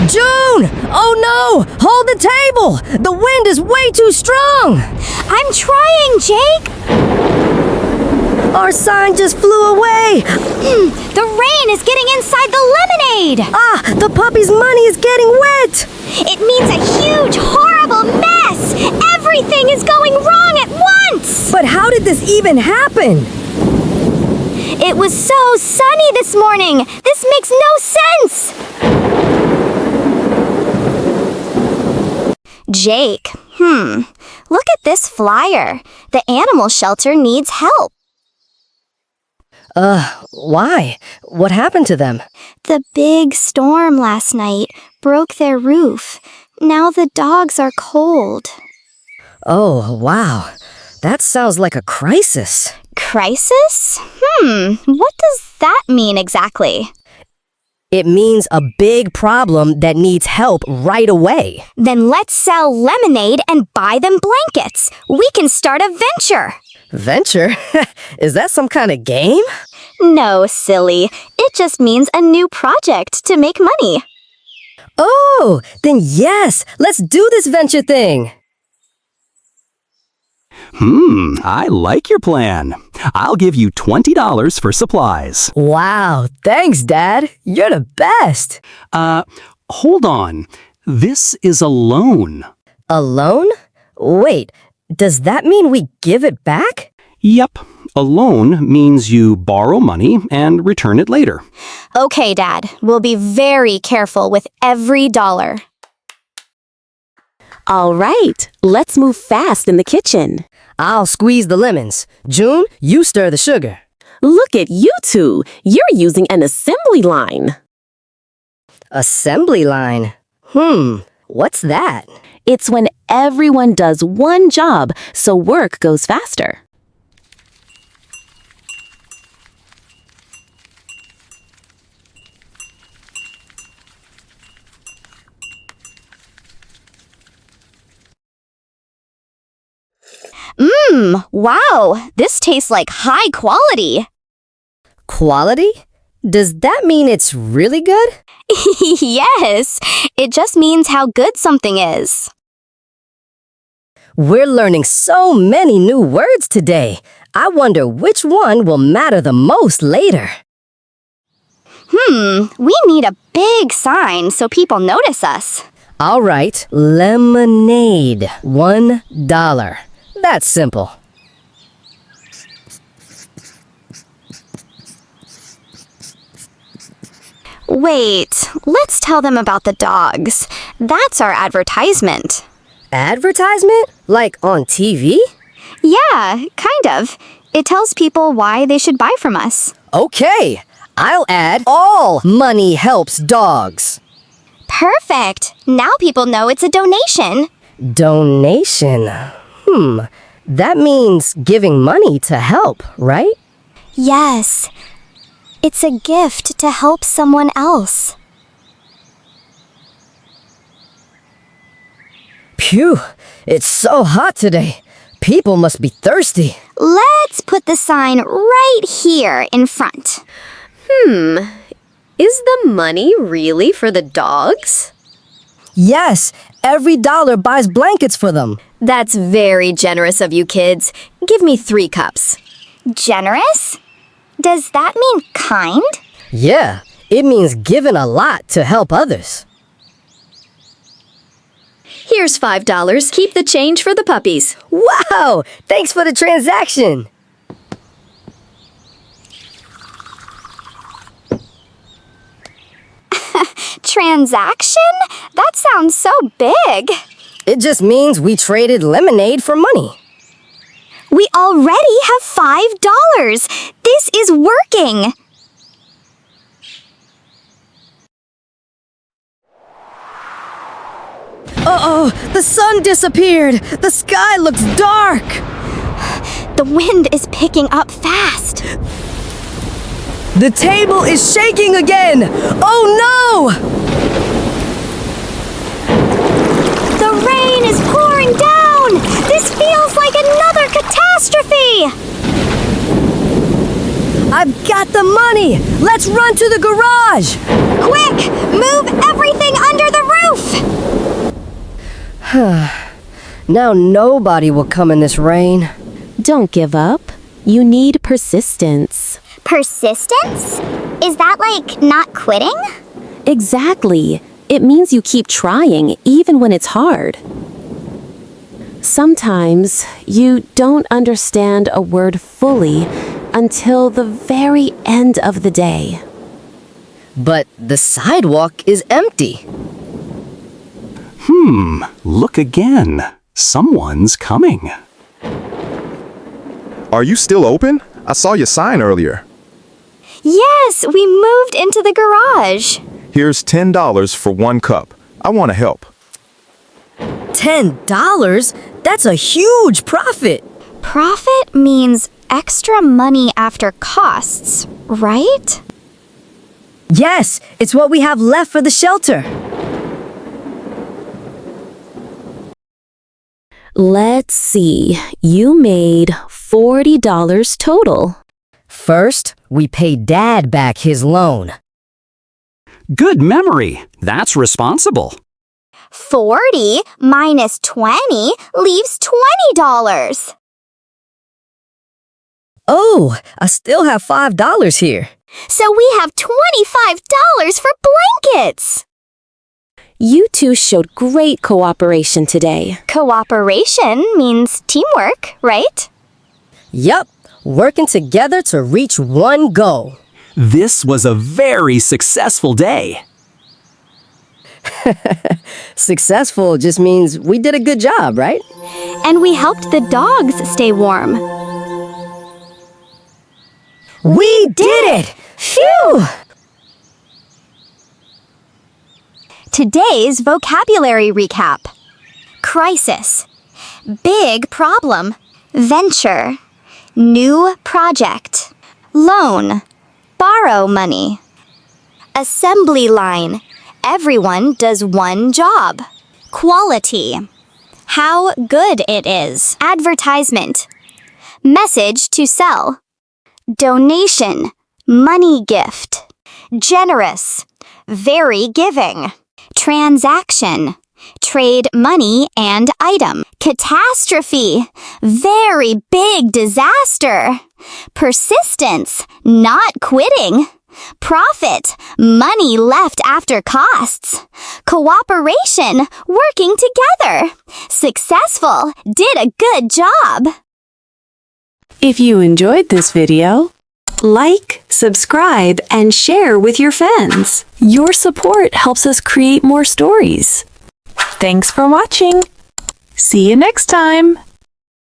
June! Oh no! Hold the table! The wind is way too strong! I'm trying, Jake! Our sign just flew away! The rain is getting inside the lemonade! Ah! The puppy's money is getting wet! It means a huge, horrible mess! Everything is going wrong at once! But how did this even happen? It was so sunny this morning! This makes no sense! Jake, look at this flyer. The animal shelter needs help. Why? What happened to them? The big storm last night broke their roof. Now the dogs are cold. Oh, wow. That sounds like a crisis. Crisis? What does that mean exactly? It means a big problem that needs help right away. Then let's sell lemonade and buy them blankets. We can start a venture. Venture? Is that some kind of game? No, silly. It just means a new project to make money. Oh, then yes, let's do this venture thing. I like your plan. I'll give you $20 for supplies. Wow, thanks, Dad. You're the best. Hold on. This is a loan. A loan? Wait, does that mean we give it back? Yep. A loan means you borrow money and return it later. Okay, Dad. We'll be very careful with every dollar. All right, let's move fast in the kitchen. I'll squeeze the lemons. June, you stir the sugar. Look at you two. You're using an assembly line. Assembly line? What's that? It's when everyone does one job, so work goes faster. Wow, this tastes like high quality. Quality? Does that mean it's really good? Yes, it just means how good something is. We're learning so many new words today. I wonder which one will matter the most later. We need a big sign so people notice us. All right, lemonade, $1. That's simple. Wait, let's tell them about the dogs. That's our advertisement. Advertisement? Like on TV? Yeah, kind of. It tells people why they should buy from us. Okay, I'll add all money helps dogs. Perfect. Now people know it's a donation. Donation? That means giving money to help, right? Yes. It's a gift to help someone else. Phew, it's so hot today. People must be thirsty. Let's put the sign right here in front. Is the money really for the dogs? Yes, every dollar buys blankets for them. That's very generous of you kids. Give me 3 cups. Generous? Does that mean kind? Yeah, it means giving a lot to help others. Here's $5. Keep the change for the puppies. Wow, thanks for the transaction. Transaction? That sounds so big. It just means we traded lemonade for money. We already have $5. This is working. Uh-oh, the sun disappeared. The sky looks dark. The wind is picking up fast. The table is shaking again. Oh no! The rain is pouring down. This feels like another catastrophe. I've got the money! Let's run to the garage! Quick! Move everything under the roof! Now nobody will come in this rain. Don't give up. You need persistence. Persistence? Is that like not quitting? Exactly. It means you keep trying even when it's hard. Sometimes you don't understand a word fully until the very end of the day. But the sidewalk is empty. Look again. Someone's coming. Are you still open? I saw your sign earlier. Yes, we moved into the garage. Here's $10 for 1 cup. I want to help. $10? That's a huge profit! Profit means extra money after costs, right? Yes, it's what we have left for the shelter. Let's see. You made $40 total. First, we paid Dad back his loan. Good memory. That's responsible. 40 minus 20 leaves $20. Oh, I still have $5 here. So we have $25 for blankets. You two showed great cooperation today. Cooperation means teamwork, right? Yup, working together to reach one goal. This was a very successful day. Successful just means we did a good job, right? And we helped the dogs stay warm. We did it! Phew! Today's vocabulary recap. Crisis. Big problem. Venture. New project. Loan. Borrow money. Assembly line. Everyone does one job. Quality. How good it is. Advertisement. Message to sell. Donation. Money gift. Generous. Very giving. Transaction. Trade money and item. Catastrophe. Very big disaster. Persistence. Not quitting. Profit. Money left after costs. Cooperation. Working together. Successful. Did a good job. If you enjoyed this video, like, subscribe, and share with your friends. Your support helps us create more stories. Thanks for watching. See you next time.